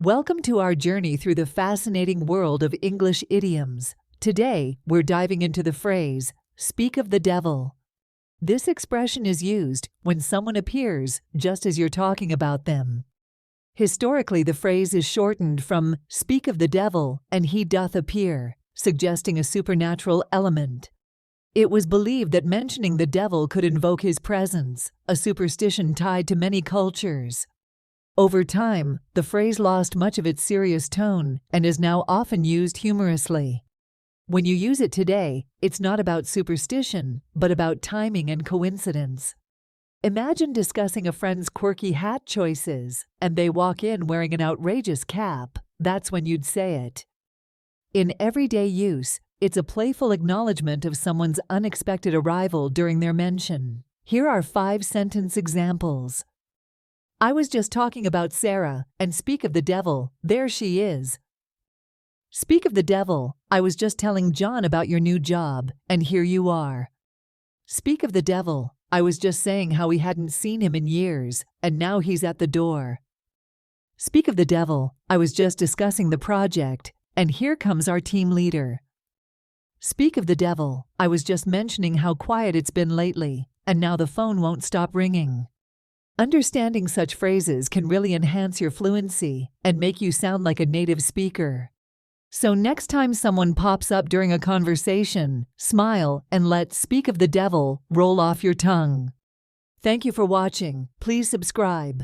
Welcome to our journey through the fascinating world of English idioms. Today, we're diving into the phrase, "speak of the devil." This expression is used when someone appears just as you're talking about them. Historically, the phrase is shortened from "speak of the devil, and he doth appear," suggesting a supernatural element. It was believed that mentioning the devil could invoke his presence, a superstition tied to many cultures. Over time, the phrase lost much of its serious tone and is now often used humorously. When you use it today, it's not about superstition, but about timing and coincidence. Imagine discussing a friend's quirky hat choices, and they walk in wearing an outrageous cap. That's when you'd say it. In everyday use, it's a playful acknowledgement of someone's unexpected arrival during their mention. Here are 5-sentence examples. I was just talking about Sarah, and speak of the devil, there she is. Speak of the devil, I was just telling John about your new job, and here you are. Speak of the devil, I was just saying how we hadn't seen him in years, and now he's at the door. Speak of the devil, I was just discussing the project, and here comes our team leader. Speak of the devil, I was just mentioning how quiet it's been lately, and now the phone won't stop ringing. Understanding such phrases can really enhance your fluency and make you sound like a native speaker. So next time someone pops up during a conversation, smile and let "speak of the devil" roll off your tongue. Thank you for watching. Please subscribe.